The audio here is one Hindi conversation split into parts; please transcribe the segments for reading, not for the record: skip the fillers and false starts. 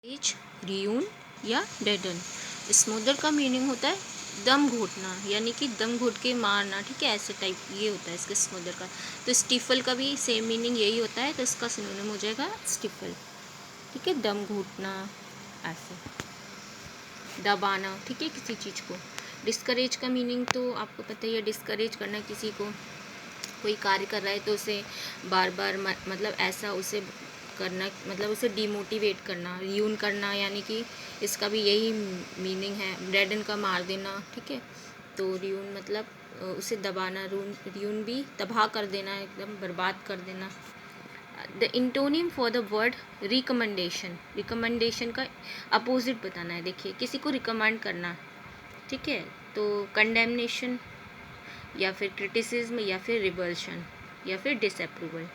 एज रियून या डेडन। स्मोदर का मीनिंग होता है दम घोटना, यानी कि दम घोट के मारना, ठीक है, ऐसे टाइप ये होता है इसके स्मोदर का। तो स्टिफल का भी सेम मीनिंग यही होता है, तो इसका सिनोनिम हो जाएगा स्टिफल, ठीक है, दम घोटना, ऐसे दबाना, ठीक है, किसी चीज़ को। डिस्करेज का मीनिंग तो आपको पता ही है, डिस्करेज करना किसी को, कोई कार्य कर रहा है तो उसे बार बार मतलब ऐसा उसे करना, मतलब उसे डिमोटिवेट करना। रियून करना यानी कि इसका भी यही मीनिंग है, डेडन का मार देना, ठीक है। तो रियून मतलब उसे दबाना, रियून भी तबाह कर देना, एकदम बर्बाद कर देना। The antonym for the word recommendation, recommendation का अपोजिट बताना है। देखिए, किसी को रिकमेंड करना, ठीक है, तो कंडेमनेशन या फिर क्रिटिसिज्म या फिर रिवल्शन या फिर डिसअप्रूवल।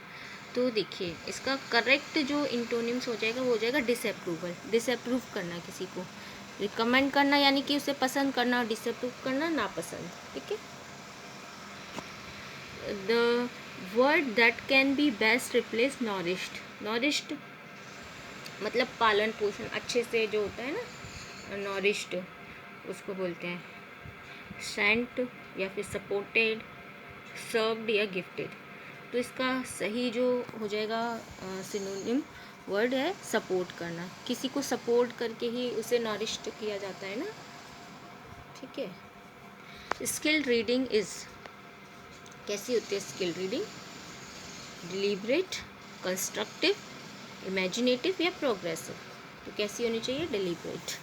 तो देखिए, इसका करेक्ट जो इंटोनिम्स हो जाएगा वो हो जाएगा डिसअप्रूवल, डिसअप्रूव करना किसी को। रिकमेंड करना यानी कि उसे पसंद करना, डिसअप्रूव करना नापसंद, ठीक है। The word that can be best replace nourished, nourished मतलब पालन पोषण अच्छे से जो होता है ना, नॉरिश्ड उसको बोलते हैं। सेंट या फिर सपोर्टेड, सर्व्ड या गिफ्टेड। तो इसका सही जो हो जाएगा सिनोनिम वर्ड है सपोर्ट करना, किसी को सपोर्ट करके ही उसे नॉरिश्ड किया जाता है ना, ठीक है। स्किल्ड रीडिंग इज, कैसी होती है skilled reading? Deliberate, constructive, imaginative या प्रोग्रेसिव। तो कैसी होनी चाहिए? डिलीबरेट।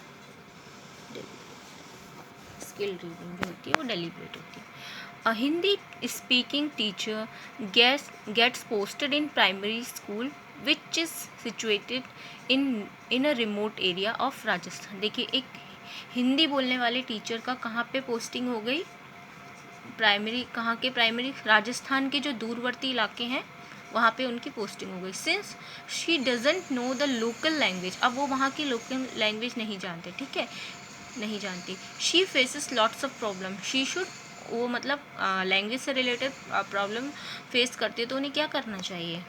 स्किल्ड रीडिंग जो होती है वो डिलीबरेट होती है। A Hindi speaking teacher gets posted in primary school which is situated in a remote area of Rajasthan। देखिए, एक हिंदी बोलने वाले टीचर का कहाँ पे पोस्टिंग हो गई? प्राइमरी, कहाँ के प्राइमरी? राजस्थान के जो दूरवर्ती इलाके हैं वहाँ पे उनकी पोस्टिंग हो गई। Since she doesn't know the local language, अब वो वहाँ की लोकल लैंग्वेज नहीं जानते, ठीक है, नहीं जानती। She faces lots of problem, she should, वो मतलब लैंग्वेज से रिलेटेड प्रॉब्लम फेस करते, तो उन्हें क्या करना चाहिए?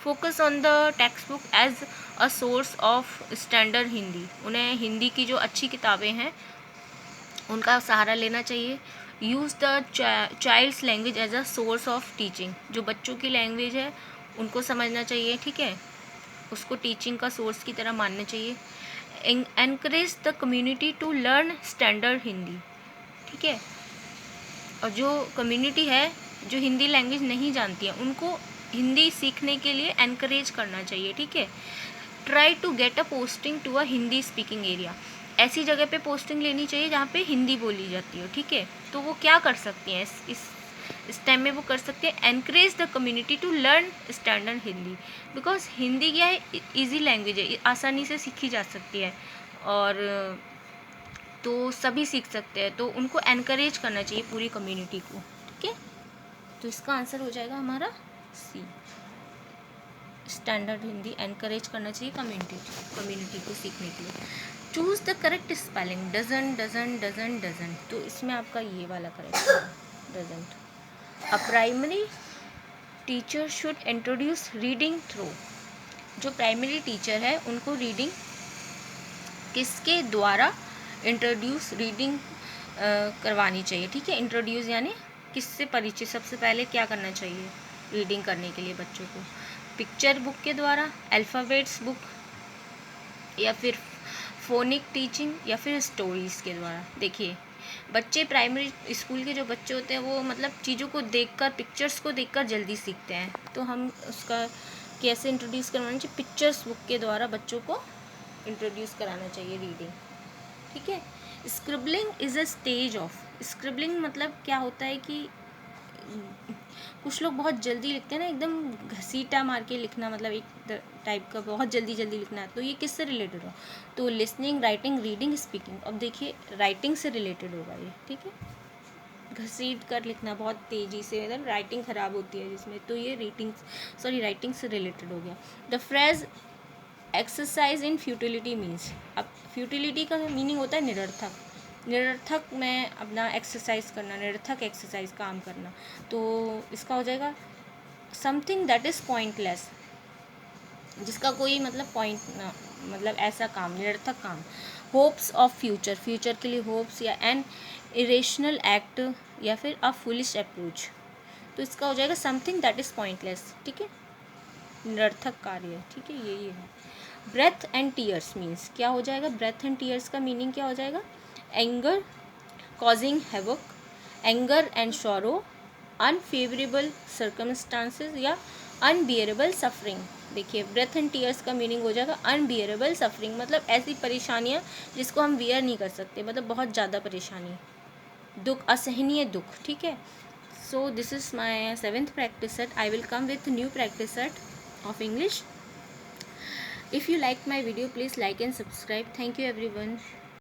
Focus on the text book as a source of standard Hindi, उन्हें हिंदी की जो अच्छी किताबें हैं उनका सहारा लेना चाहिए। Use the child's language as a source of teaching, जो बच्चों की लैंग्वेज है उनको समझना चाहिए, ठीक है, उसको टीचिंग का सोर्स की तरह मानना चाहिए। Encourage the community to learn standard Hindi, ठीक है, और जो कम्युनिटी है जो हिंदी लैंग्वेज नहीं जानती है उनको हिंदी सीखने के लिए एनकरेज करना चाहिए, ठीक है। Try to get a posting to a Hindi speaking area, ऐसी जगह पे पोस्टिंग लेनी चाहिए जहाँ पे हिंदी बोली जाती हो, ठीक है। तो वो क्या कर सकती हैं इस टाइम में? वो कर सकते हैं encourage the community to learn standard Hindi, because Hindi क्या है, ईजी लैंग्वेज है, आसानी से सीखी जा सकती है और तो सभी सीख सकते हैं, तो उनको एनकरेज करना चाहिए पूरी कम्युनिटी को, ठीक है। तो इसका आंसर हो जाएगा हमारा सी, स्टैंडर्ड हिंदी एनकरेज करना चाहिए कम्युनिटी को सीखने के लिए। Choose the correct spelling, dozen dozen dozen dozen, तो इसमें आपका ये वाला करेक्ट है, doesn't. A primary teacher should introduce reading through, जो प्राइमरी टीचर है उनको रीडिंग किसके द्वारा इंट्रोड्यूस, रीडिंग करवानी चाहिए, ठीक है। इंट्रोड्यूस यानी किससे परिचय, सबसे पहले क्या करना चाहिए रीडिंग करने के लिए बच्चों को? पिक्चर बुक के द्वारा, अल्फ़ाबेट्स बुक, या फिर फोनिक टीचिंग, या फिर स्टोरीज़ के द्वारा। देखिए, बच्चे प्राइमरी स्कूल के जो बच्चे होते हैं वो मतलब चीज़ों को देखकर, पिक्चर्स को देखकर जल्दी सीखते हैं, तो हम उसका कैसे इंट्रोड्यूस करवाना चाहिए? पिक्चर्स बुक के द्वारा बच्चों को इंट्रोड्यूस कराना चाहिए रीडिंग, ठीक है। Scribbling is a stage of, scribbling मतलब क्या होता है कि कुछ लोग बहुत जल्दी लिखते हैं ना, एकदम घसीटा मार के लिखना, मतलब एक टाइप का बहुत जल्दी जल्दी लिखना है, तो ये किससे रिलेटेड हो? तो लिसनिंग, राइटिंग, रीडिंग, स्पीकिंग। अब देखिए, राइटिंग से रिलेटेड होगा ये, ठीक है, घसीट कर लिखना बहुत तेज़ी से, मतलब राइटिंग ख़राब होती है जिसमें, तो ये राइटिंग से रिलेटेड हो गया। The phrase exercise in futility means, अब फ्यूटिलिटी का मीनिंग होता है निरर्थक, निरर्थक में अपना एक्सरसाइज करना, निरर्थक एक्सरसाइज काम करना, तो इसका हो जाएगा समथिंग दैट इज़ पॉइंटलेस, जिसका कोई मतलब पॉइंट ना, मतलब ऐसा काम, निरर्थक काम। होप्स ऑफ फ्यूचर, फ्यूचर के लिए होप्स, या एन इरेशनल एक्ट, या फिर अ फुलिश अप्रोच। तो इसका हो जाएगा समथिंग दैट इज़ पॉइंटलेस, ठीक है, निरर्थक कार्य, ठीक है, यही है। ब्रेथ एंड टीयर्स मीन्स क्या हो जाएगा, ब्रेथ एंड टीयर्स का मीनिंग क्या हो जाएगा, anger causing havoc, anger and sorrow, unfavourable circumstances, या अनबियरेबल सफरिंग। देखिए ब्रेथ एंड टीयर्स का मीनिंग हो जाएगा अनबियरेबल सफरिंग, मतलब ऐसी परेशानियाँ जिसको हम बियर नहीं कर सकते, मतलब बहुत ज़्यादा परेशानी, दुख, असहनीय दुख, ठीक है। So this is my 7th practice set. I will come with new practice set of English. If you like my video, please like and subscribe. Thank you everyone.